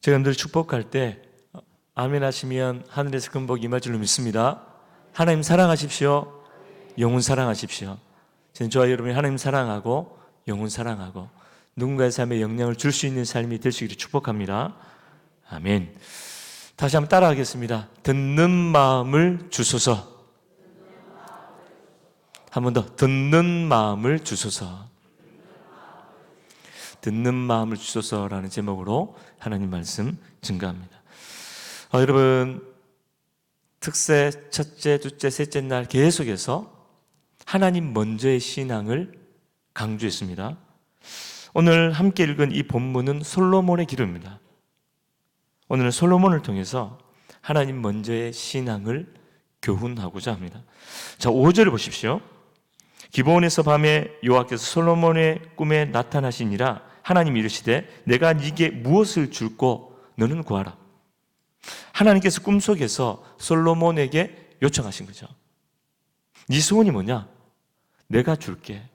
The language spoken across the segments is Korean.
제가 늘 축복할 때 아멘 하시면 하늘에서 큰 복이 임할 줄로 믿습니다. 하나님 사랑하십시오. 영혼 사랑하십시오. 저는 저와 여러분이 하나님 사랑하고 영혼 사랑하고 누군가의 삶에 영향을 줄 수 있는 삶이 될 수 있기를 축복합니다. 아멘. 다시 한번 따라하겠습니다. 듣는 마음을 주소서. 한 번 더. 듣는 마음을 주소서. 듣는 마음을 주소서라는 제목으로 하나님 말씀 증거합니다. 여러분, 특세 첫째, 둘째, 셋째 날 계속해서 하나님 먼저의 신앙을 강조했습니다. 오늘 함께 읽은 이 본문은 솔로몬의 기도입니다. 오늘은 솔로몬을 통해서 하나님 먼저의 신앙을 교훈하고자 합니다. 자, 5절을 보십시오. 기브온에서 밤에 여호와께서 솔로몬의 꿈에 나타나시니라. 하나님 이르시되 내가 네게 무엇을 줄고 너는 구하라. 하나님께서 꿈속에서 솔로몬에게 요청하신 거죠. 네 소원이 뭐냐? 내가 줄게.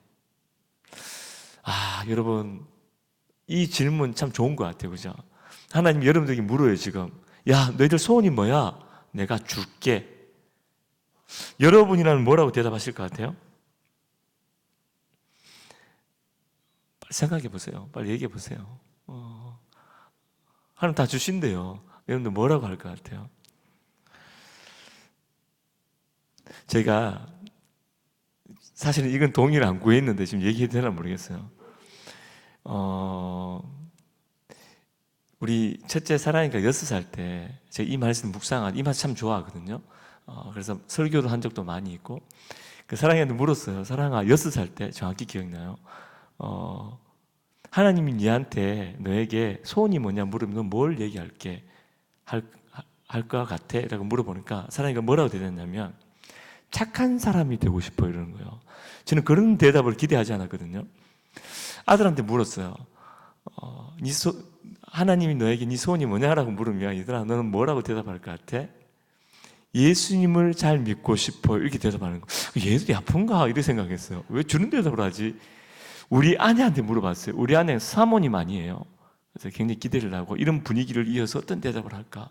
여러분, 이 질문 참 좋은 것 같아요. 그죠? 하나님 여러분들에게 물어요, 지금. 야, 너희들 소원이 뭐야? 내가 줄게. 여러분이라면 뭐라고 대답하실 것 같아요? 빨리 생각해 보세요. 빨리 얘기해 보세요. 하나님 다 주신대요. 여러분들 뭐라고 할 것 같아요? 제가 사실은 이건 동의를 안 구했는데 지금 얘기해도 되나 모르겠어요. 우리 첫째 사랑이가 6살 때 제가 이 말씀 묵상한 이 말씀 참 좋아하거든요. 그래서 설교도 한 적도 많이 있고 그 사랑이한테 물었어요. 사랑아, 6살 때 정확히 기억나요. 하나님이 너한테 너에게 소원이 뭐냐 물으면 너 뭘 얘기할게? 할 것 같아? 라고 물어보니까 사랑이가 뭐라고 대답했냐면 착한 사람이 되고 싶어 이러는 거예요. 저는 그런 대답을 기대하지 않았거든요. 아들한테 물었어요. 하나님이 너에게 네 소원이 뭐냐라고 물으면 얘들아 너는 뭐라고 대답할 것 같아? 예수님을 잘 믿고 싶어 이렇게 대답하는 거. 얘들이 아픈가? 이렇게 생각했어요. 왜 주는 대답을 하지? 우리 아내한테 물어봤어요. 우리 아내는 사모님 아니에요. 그래서 굉장히 기대를 하고 이런 분위기를 이어서 어떤 대답을 할까?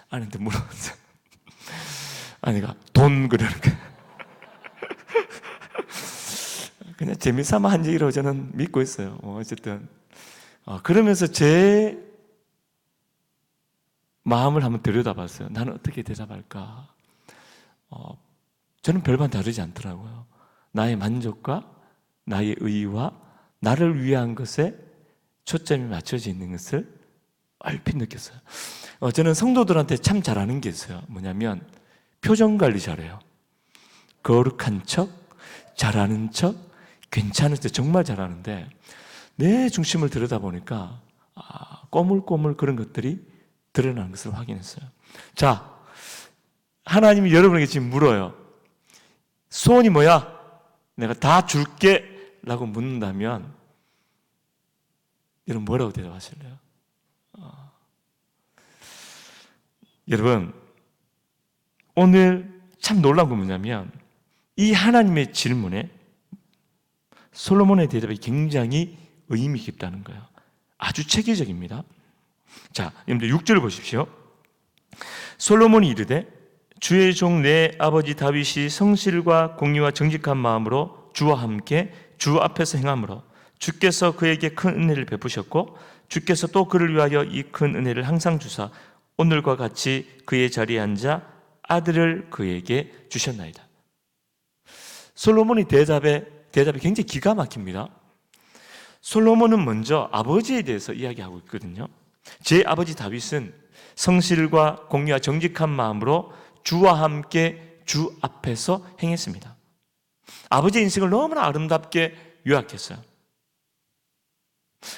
아내한테 물어봤어요. 아내가 돈 그러는 거예요. 그냥 재미삼아 한 얘기로 저는 믿고 있어요. 어쨌든 그러면서 제 마음을 한번 들여다봤어요. 나는 어떻게 대답할까? 저는 별반 다르지 않더라고요. 나의 만족과 나의 의와 나를 위한 것에 초점이 맞춰져 있는 것을 얼핏 느꼈어요. 저는 성도들한테 참 잘하는 게 있어요. 뭐냐면 표정 관리 잘해요. 거룩한 척, 잘하는 척, 괜찮은 척 정말 잘하는데 내 중심을 들여다보니까 꼬물꼬물 그런 것들이 드러나는 것을 확인했어요. 자, 하나님이 여러분에게 지금 물어요. 소원이 뭐야? 내가 다 줄게 라고 묻는다면 여러분 뭐라고 대답하실래요? 여러분 오늘 참 놀라운 건 뭐냐면 이 하나님의 질문에 솔로몬의 대답이 굉장히 의미 깊다는 거예요. 아주 체계적입니다. 자, 여러분들 6절을 보십시오. 솔로몬이 이르되 주의 종 내 아버지 다윗이 성실과 공의와 정직한 마음으로 주와 함께 주 앞에서 행함으로 주께서 그에게 큰 은혜를 베푸셨고 주께서 또 그를 위하여 이 큰 은혜를 항상 주사 오늘과 같이 그의 자리에 앉아 아들을 그에게 주셨나이다. 솔로몬의 대답이 굉장히 기가 막힙니다. 솔로몬은 먼저 아버지에 대해서 이야기하고 있거든요. 제 아버지 다윗은 성실과 공의와 정직한 마음으로 주와 함께 주 앞에서 행했습니다. 아버지의 인생을 너무나 아름답게 요약했어요.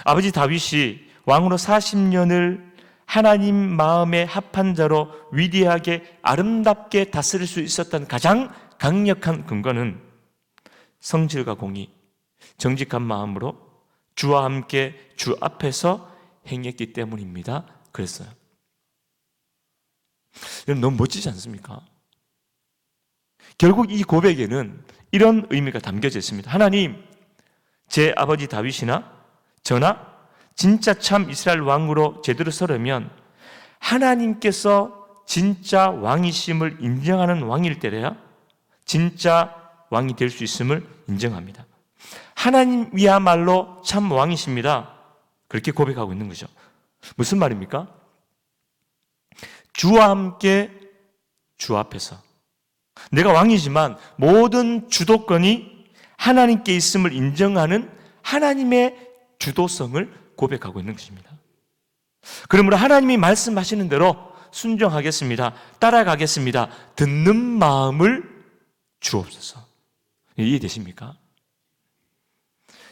아버지 다윗이 왕으로 40년을 하나님 마음에 합한 자로 위대하게 아름답게 다스릴 수 있었던 가장 강력한 근거는 성실과 공의, 정직한 마음으로 주와 함께 주 앞에서 행했기 때문입니다. 그랬어요. 여러분 너무 멋지지 않습니까? 결국 이 고백에는 이런 의미가 담겨져 있습니다. 하나님, 제 아버지 다윗이나 저나 진짜 참 이스라엘 왕으로 제대로 서려면 하나님께서 진짜 왕이심을 인정하는 왕일 때래야 진짜 왕이 될 수 있음을 인정합니다. 하나님이야말로 참 왕이십니다. 그렇게 고백하고 있는 거죠. 무슨 말입니까? 주와 함께 주 앞에서 내가 왕이지만 모든 주도권이 하나님께 있음을 인정하는 하나님의 주도성을 고백하고 있는 것입니다. 그러므로 하나님이 말씀하시는 대로 순종하겠습니다. 따라가겠습니다. 듣는 마음을 주옵소서. 이해되십니까?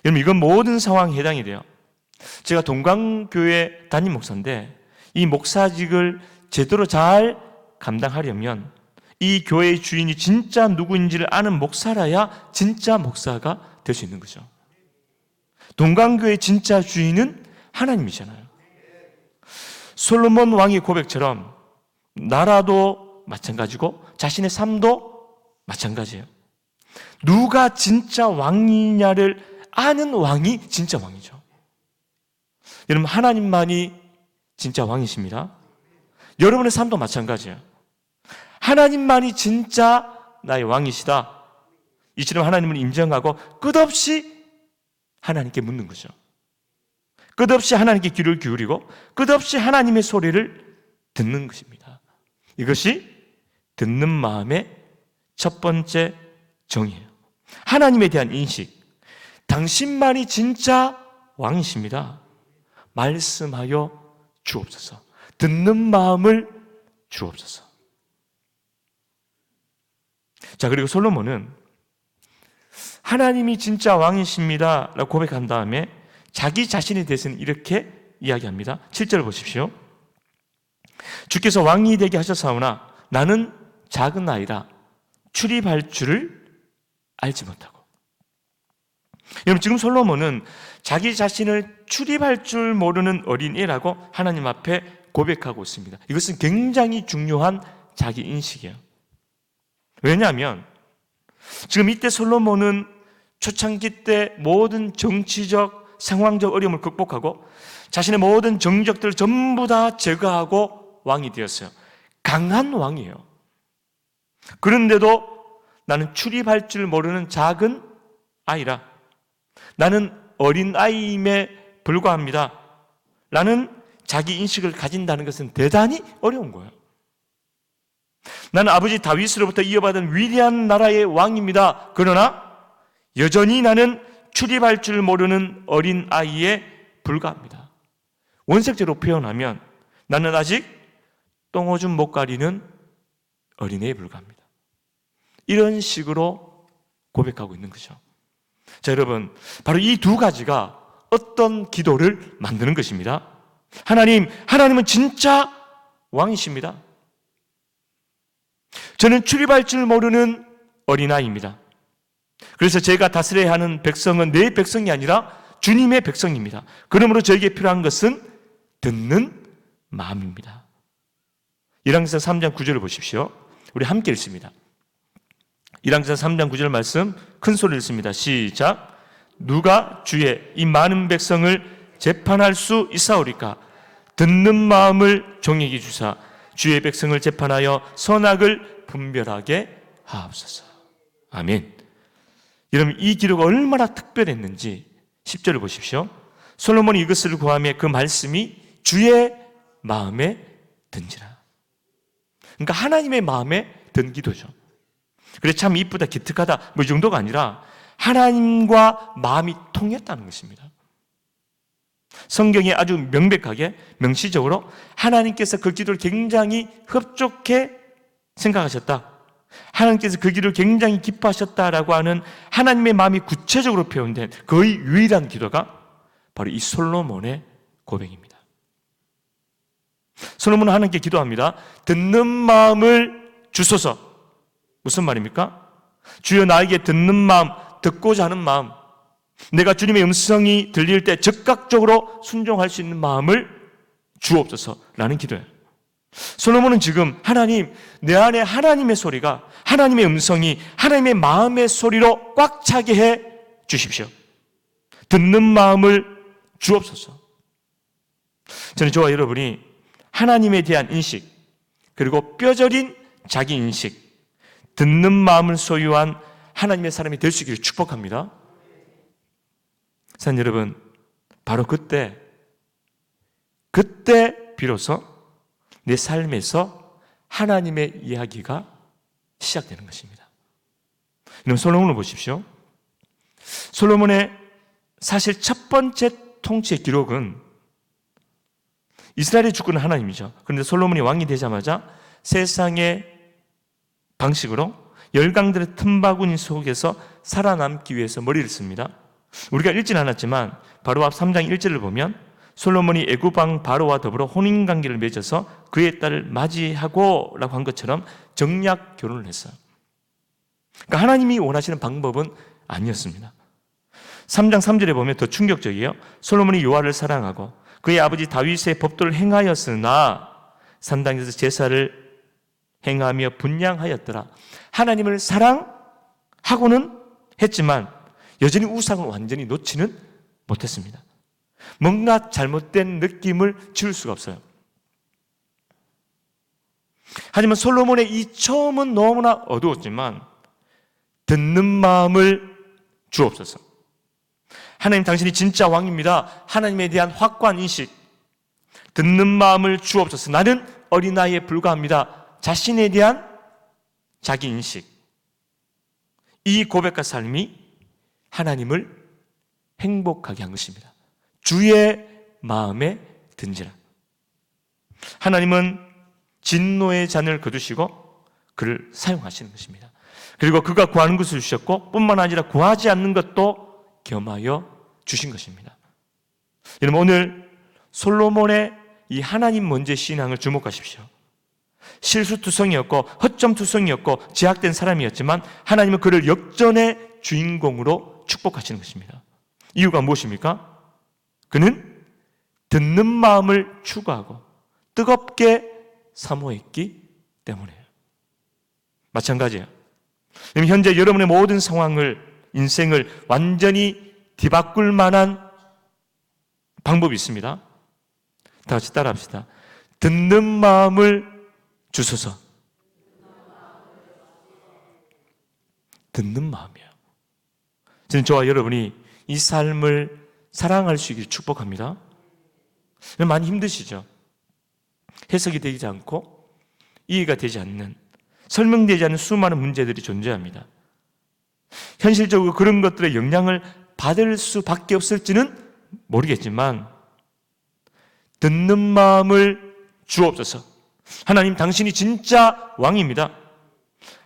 여러분, 이건 모든 상황에 해당이 돼요. 제가 동강교회 담임 목사인데 이 목사직을 제대로 잘 감당하려면 이 교회의 주인이 진짜 누구인지를 아는 목사라야 진짜 목사가 될 수 있는 거죠. 동강교회의 진짜 주인은 하나님이잖아요. 솔로몬 왕의 고백처럼 나라도 마찬가지고 자신의 삶도 마찬가지예요. 누가 진짜 왕이냐를 아는 왕이 진짜 왕이죠. 여러분, 하나님만이 진짜 왕이십니다. 여러분의 삶도 마찬가지예요. 하나님만이 진짜 나의 왕이시다. 이처럼 하나님을 인정하고 끝없이 하나님께 묻는 거죠. 끝없이 하나님께 귀를 기울이고 끝없이 하나님의 소리를 듣는 것입니다. 이것이 듣는 마음의 첫 번째 정의예요. 하나님에 대한 인식. 당신만이 진짜 왕이십니다. 말씀하여 주옵소서. 듣는 마음을 주옵소서. 자, 그리고 솔로몬은 하나님이 진짜 왕이십니다 라고 고백한 다음에 자기 자신에 대해서는 이렇게 이야기합니다. 7절 보십시오. 주께서 왕이 되게 하셨사오나 나는 작은 아이라 출입할 줄을 알지 못하고. 여러분, 지금 솔로몬은 자기 자신을 출입할 줄 모르는 어린애라고 하나님 앞에 고백하고 있습니다. 이것은 굉장히 중요한 자기 인식이에요. 왜냐하면 지금 이때 솔로몬은 초창기 때 모든 정치적, 상황적 어려움을 극복하고 자신의 모든 정적들을 전부 다 제거하고 왕이 되었어요. 강한 왕이에요. 그런데도 나는 출입할 줄 모르는 작은 아이라, 나는 어린 아이임에 불과합니다 라는 자기 인식을 가진다는 것은 대단히 어려운 거예요. 나는 아버지 다윗으로부터 이어받은 위대한 나라의 왕입니다. 그러나 여전히 나는 출입할 줄 모르는 어린 아이에 불과합니다. 원색적으로 표현하면 나는 아직 똥오줌 못 가리는 어린애에 불과합니다. 이런 식으로 고백하고 있는 거죠. 자, 여러분, 바로 이 두 가지가 어떤 기도를 만드는 것입니다. 하나님은 진짜 왕이십니다. 저는 출입할 줄 모르는 어린아이입니다. 그래서 제가 다스려야 하는 백성은 내 백성이 아니라 주님의 백성입니다. 그러므로 저에게 필요한 것은 듣는 마음입니다. 열왕기상 3장 9절을 보십시오. 우리 함께 읽습니다. 열왕기상 3장 9절 말씀 큰 소리를 읽습니다. 시작. 누가 주의 이 많은 백성을 재판할 수 있사오리까? 듣는 마음을 종에게 주사 주의 백성을 재판하여 선악을 분별하게 하옵소서. 아멘. 여러분, 이 기도가 얼마나 특별했는지 10절을 보십시오. 솔로몬이 이것을 구하며 그 말씀이 주의 마음에 든지라. 그러니까 하나님의 마음에 든 기도죠. 그래서 참 이쁘다, 기특하다 뭐 이 정도가 아니라 하나님과 마음이 통했다는 것입니다. 성경에 아주 명백하게 명시적으로 하나님께서 그 기도를 굉장히 흡족해 생각하셨다, 하나님께서 그 기도를 굉장히 기뻐하셨다라고 하는 하나님의 마음이 구체적으로 표현된 거의 유일한 기도가 바로 이 솔로몬의 고백입니다. 솔로몬은 하나님께 기도합니다. 듣는 마음을 주소서. 무슨 말입니까? 주여 나에게 듣는 마음, 듣고자 하는 마음, 내가 주님의 음성이 들릴 때 즉각적으로 순종할 수 있는 마음을 주옵소서라는 기도예요. 솔로몬은 지금 하나님, 내 안에 하나님의 소리가, 하나님의 음성이 하나님의 마음의 소리로 꽉 차게 해 주십시오. 듣는 마음을 주옵소서. 저는 저와 여러분이 하나님에 대한 인식, 그리고 뼈저린 자기 인식, 듣는 마음을 소유한 하나님의 사람이 될 수 있기를 축복합니다. 사랑하는 여러분, 바로 그때 비로소 내 삶에서 하나님의 이야기가 시작되는 것입니다. 여러분, 솔로몬을 보십시오. 솔로몬의 사실 첫 번째 통치의 기록은 이스라엘의 주권은 하나님이죠. 그런데 솔로몬이 왕이 되자마자 세상의 방식으로 열강들의 틈바구니 속에서 살아남기 위해서 머리를 씁니다. 우리가 읽지는 않았지만 바로 앞 3장 1절을 보면 솔로몬이 애굽왕 바로와 더불어 혼인관계를 맺어서 그의 딸을 맞이하고 라고 한 것처럼 정략 결혼을 했어요. 그러니까 하나님이 원하시는 방법은 아니었습니다. 3장 3절에 보면 더 충격적이에요. 솔로몬이 여호와를 사랑하고 그의 아버지 다윗의 법도를 행하였으나 산당에서 제사를 행하며 분향하였더라. 하나님을 사랑하고는 했지만 여전히 우상을 완전히 놓지는 못했습니다. 뭔가 잘못된 느낌을 지울 수가 없어요. 하지만 솔로몬의 이 처음은 너무나 어두웠지만 듣는 마음을 주옵소서. 하나님, 당신이 진짜 왕입니다. 하나님에 대한 확고한 인식, 듣는 마음을 주옵소서. 나는 어린아이에 불과합니다. 자신에 대한 자기 인식, 이 고백과 삶이 하나님을 행복하게 한 것입니다. 주의 마음에 든지라. 하나님은 진노의 잔을 거두시고 그를 사용하시는 것입니다. 그리고 그가 구하는 것을 주셨고 뿐만 아니라 구하지 않는 것도 겸하여 주신 것입니다. 여러분, 오늘 솔로몬의 이 하나님 먼저 신앙을 주목하십시오. 실수투성이었고 허점투성이었고 제약된 사람이었지만 하나님은 그를 역전의 주인공으로 축복하시는 것입니다. 이유가 무엇입니까? 그는 듣는 마음을 추구하고 뜨겁게 사모했기 때문이에요. 마찬가지예요. 현재 여러분의 모든 상황을, 인생을 완전히 뒤바꿀 만한 방법이 있습니다. 다 같이 따라합시다. 듣는 마음을 주소서. 듣는 마음이에요. 저는 저와 여러분이 이 삶을 사랑할 수 있기를 축복합니다. 많이 힘드시죠? 해석이 되지 않고 이해가 되지 않는, 설명되지 않는 수많은 문제들이 존재합니다. 현실적으로 그런 것들의 영향을 받을 수밖에 없을지는 모르겠지만 듣는 마음을 주옵소서. 하나님, 당신이 진짜 왕입니다.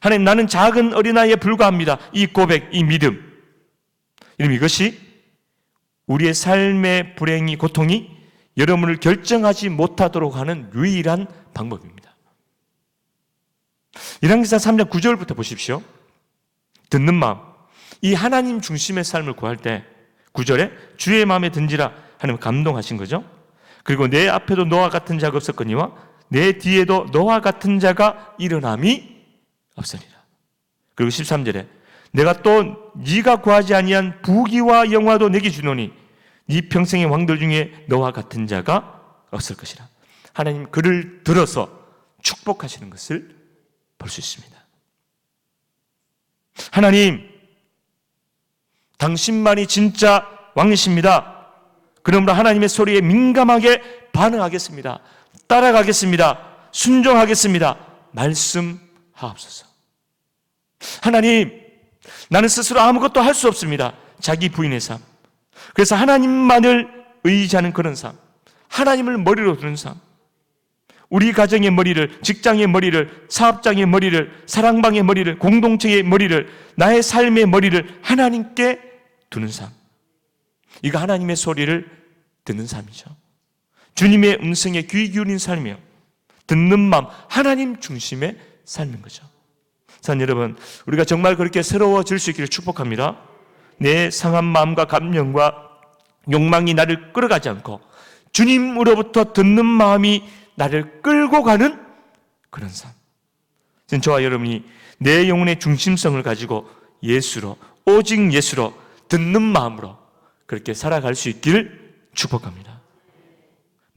하나님, 나는 작은 어린아이에 불과합니다. 이 고백, 이 믿음, 이것이 우리의 삶의 불행이, 고통이 여러분을 결정하지 못하도록 하는 유일한 방법입니다. 열왕기상 3장 9절부터 보십시오. 듣는 마음, 이 하나님 중심의 삶을 구할 때 9절에 주의 마음에 든지라 하나님 감동하신 거죠. 그리고 내 앞에도 너와 같은 자가 없었거니와 내 뒤에도 너와 같은 자가 일어남이 없으리라. 그리고 13절에 내가 또 네가 구하지 아니한 부귀와 영화도 내게 주노니 네 평생의 왕들 중에 너와 같은 자가 없을 것이라. 하나님 그를 들어서 축복하시는 것을 볼 수 있습니다. 하나님, 당신만이 진짜 왕이십니다. 그러므로 하나님의 소리에 민감하게 반응하겠습니다. 따라가겠습니다. 순종하겠습니다. 말씀하옵소서. 하나님, 나는 스스로 아무것도 할 수 없습니다. 자기 부인의 삶. 그래서 하나님만을 의지하는 그런 삶, 하나님을 머리로 두는 삶, 우리 가정의 머리를, 직장의 머리를, 사업장의 머리를, 사랑방의 머리를, 공동체의 머리를, 나의 삶의 머리를 하나님께 두는 삶, 이거 하나님의 소리를 듣는 삶이죠. 주님의 음성에 귀 기울인 삶이요, 듣는 마음, 하나님 중심의 삶인 거죠. 사랑하는 여러분, 우리가 정말 그렇게 새로워질 수 있기를 축복합니다. 내 상한 마음과 감정과 욕망이 나를 끌어가지 않고 주님으로부터 듣는 마음이 나를 끌고 가는 그런 삶. 저와 여러분이 내 영혼의 중심성을 가지고 예수로, 오직 예수로, 듣는 마음으로 그렇게 살아갈 수 있기를 축복합니다.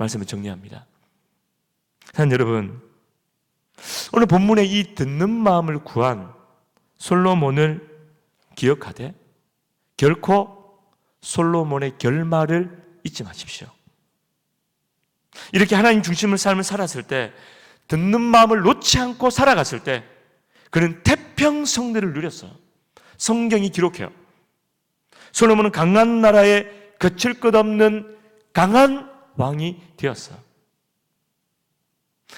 말씀을 정리합니다. 사랑하는 여러분, 오늘 본문의 이 듣는 마음을 구한 솔로몬을 기억하되 결코 솔로몬의 결말을 잊지 마십시오. 이렇게 하나님 중심의 삶을 살았을 때, 듣는 마음을 놓지 않고 살아갔을 때 그는 태평성대를 누렸어요. 성경이 기록해요. 솔로몬은 강한 나라에 거칠 것 없는 강한 왕이 되었어요.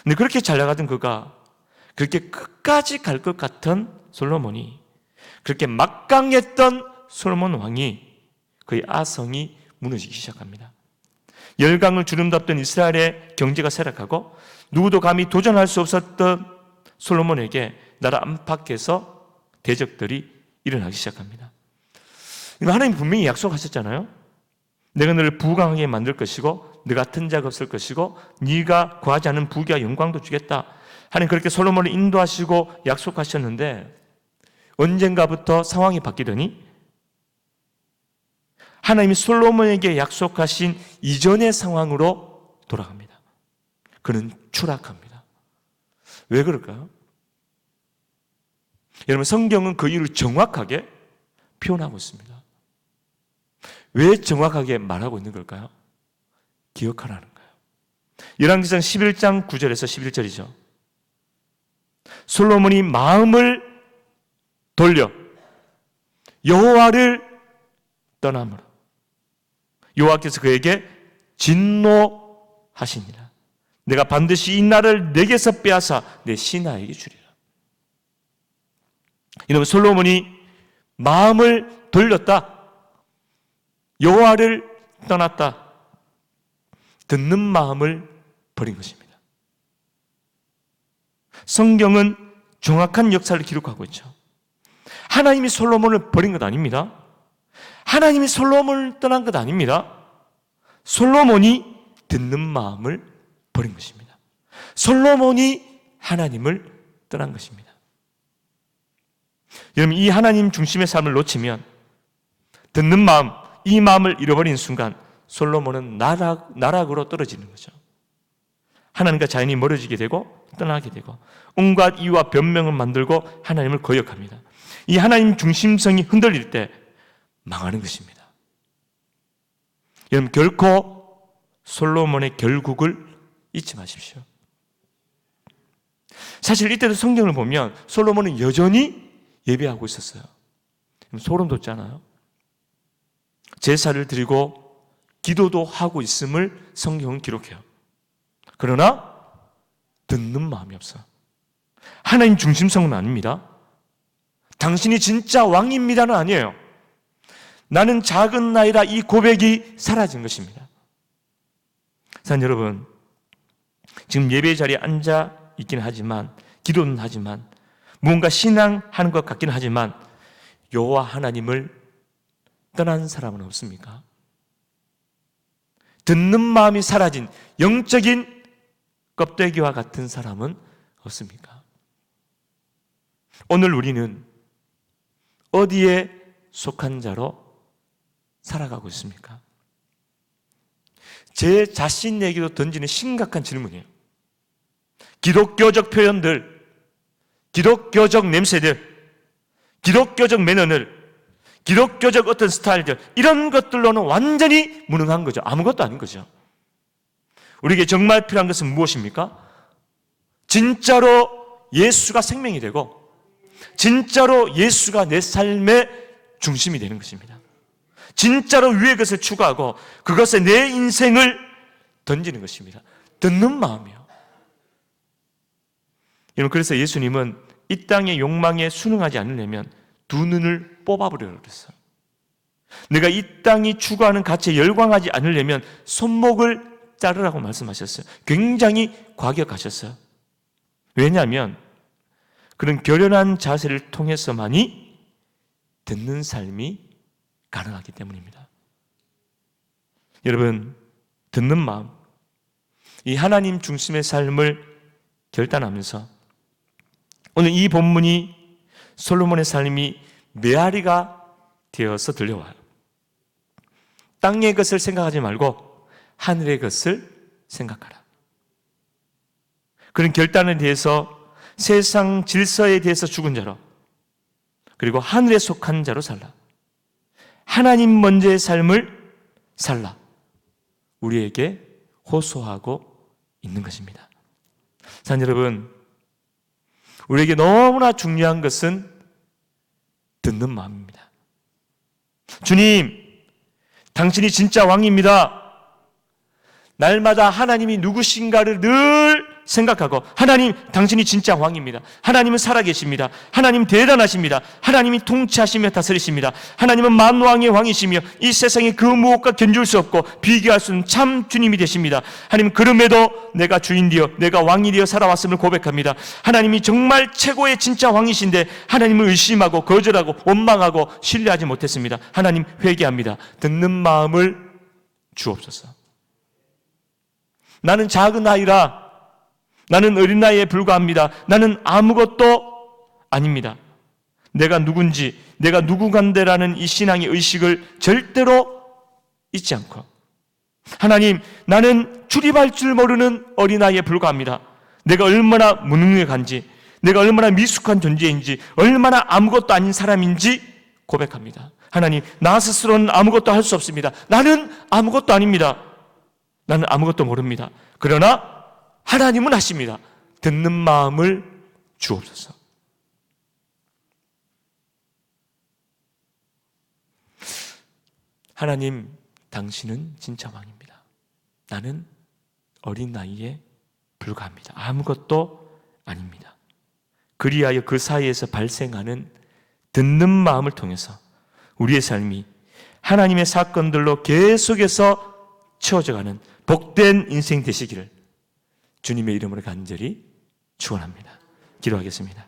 근데 그렇게 잘 나가던 그가 그렇게 끝까지 갈 것 같은 솔로몬이, 그렇게 막강했던 솔로몬 왕이, 그의 아성이 무너지기 시작합니다. 열강을 주름잡던 이스라엘의 경제가 쇠락하고 누구도 감히 도전할 수 없었던 솔로몬에게 나라 안팎에서 대적들이 일어나기 시작합니다. 하나님 분명히 약속하셨잖아요. 내가 너를 부강하게 만들 것이고 너 같은 자가 없을 것이고 네가 구하지 않은 부귀와 영광도 주겠다. 하나님 그렇게 솔로몬을 인도하시고 약속하셨는데 언젠가부터 상황이 바뀌더니 하나님이 솔로몬에게 약속하신 이전의 상황으로 돌아갑니다. 그는 추락합니다. 왜 그럴까요? 여러분, 성경은 그 이유를 정확하게 표현하고 있습니다. 왜 정확하게 말하고 있는 걸까요? 기억하라는 거예요. 열왕기상 11장 9절에서 11절이죠. 솔로몬이 마음을 돌려 여호와를 떠나므로 여호와께서 그에게 진노하시니라. 내가 반드시 이 날을 내게서 빼앗아 내 신하에게 주리라. 이러면 솔로몬이 마음을 돌렸다. 여호와를 떠났다. 듣는 마음을 버린 것입니다. 성경은 정확한 역사를 기록하고 있죠. 하나님이 솔로몬을 버린 것 아닙니다. 하나님이 솔로몬을 떠난 것 아닙니다. 솔로몬이 듣는 마음을 버린 것입니다. 솔로몬이 하나님을 떠난 것입니다. 여러분, 이 하나님 중심의 삶을 놓치면 듣는 마음, 이 마음을 잃어버린 순간 솔로몬은 나락으로 떨어지는 거죠. 하나님과 자연이 멀어지게 되고 떠나게 되고 온갖 이유와 변명을 만들고 하나님을 거역합니다. 이 하나님 중심성이 흔들릴 때 망하는 것입니다. 여러분, 결코 솔로몬의 결국을 잊지 마십시오. 사실 이때도 성경을 보면 솔로몬은 여전히 예배하고 있었어요. 소름 돋잖아요. 제사를 드리고 기도도 하고 있음을 성경은 기록해요. 그러나 듣는 마음이 없어요. 하나님 중심성은 아닙니다. 당신이 진짜 왕입니다는 아니에요. 나는 작은 나이라 이 고백이 사라진 것입니다. 사랑하는 여러분, 지금 예배 자리에 앉아 있기는 하지만, 기도는 하지만, 무언가 신앙하는 것 같기는 하지만 여호와 하나님을 떠난 사람은 없습니까? 듣는 마음이 사라진 영적인 껍데기와 같은 사람은 없습니까? 오늘 우리는 어디에 속한 자로 살아가고 있습니까? 제 자신에게도 던지는 심각한 질문이에요. 기독교적 표현들, 기독교적 냄새들, 기독교적 매너들, 기독교적 어떤 스타일들, 이런 것들로는 완전히 무능한 거죠. 아무것도 아닌 거죠. 우리에게 정말 필요한 것은 무엇입니까? 진짜로 예수가 생명이 되고 진짜로 예수가 내 삶의 중심이 되는 것입니다. 진짜로 위의 것을 추구하고 그것에 내 인생을 던지는 것입니다. 듣는 마음이요. 여러분, 그래서 예수님은 이 땅의 욕망에 순응하지 않으려면 두 눈을 뽑아버리라고 그랬어요. 내가 이 땅이 추구하는 가치에 열광하지 않으려면 손목을 자르라고 말씀하셨어요. 굉장히 과격하셨어요. 왜냐하면 그런 결연한 자세를 통해서만이 듣는 삶이 가능하기 때문입니다. 여러분, 듣는 마음, 이 하나님 중심의 삶을 결단하면서 오늘 이 본문이 솔로몬의 삶이 메아리가 되어서 들려와요. 땅의 것을 생각하지 말고 하늘의 것을 생각하라. 그런 결단에 대해서 세상 질서에 대해서 죽은 자로, 그리고 하늘에 속한 자로 살라. 하나님 먼저의 삶을 살라. 우리에게 호소하고 있는 것입니다. 사랑하는 여러분, 우리에게 너무나 중요한 것은 듣는 마음입니다. 주님, 당신이 진짜 왕입니다. 날마다 하나님이 누구신가를 늘 생각하고, 하나님, 당신이 진짜 왕입니다. 하나님은 살아계십니다. 하나님 대단하십니다. 하나님이 통치하시며 다스리십니다. 하나님은 만왕의 왕이시며 이 세상에 그 무엇과 견줄 수 없고 비교할 수 없는 참 주님이 되십니다. 하나님, 그럼에도 내가 주인되어 내가 왕이 되어 살아왔음을 고백합니다. 하나님이 정말 최고의 진짜 왕이신데 하나님을 의심하고 거절하고 원망하고 신뢰하지 못했습니다. 하나님, 회개합니다. 듣는 마음을 주옵소서. 나는 작은 아이라, 나는 어린아이에 불과합니다. 나는 아무것도 아닙니다. 내가 누군지, 내가 누구간데라는 이 신앙의 의식을 절대로 잊지 않고, 하나님, 나는 출입할 줄 모르는 어린아이에 불과합니다. 내가 얼마나 무능력한지, 내가 얼마나 미숙한 존재인지, 얼마나 아무것도 아닌 사람인지 고백합니다. 하나님, 나 스스로는 아무것도 할 수 없습니다. 나는 아무것도 아닙니다. 나는 아무것도 모릅니다. 그러나 하나님은 하십니다. 듣는 마음을 주옵소서. 하나님, 당신은 진짜 왕입니다. 나는 어린 나이에 불과합니다. 아무것도 아닙니다. 그리하여 그 사이에서 발생하는 듣는 마음을 통해서 우리의 삶이 하나님의 사건들로 계속해서 채워져가는 복된 인생 되시기를 주님의 이름으로 간절히 축원합니다. 기도하겠습니다.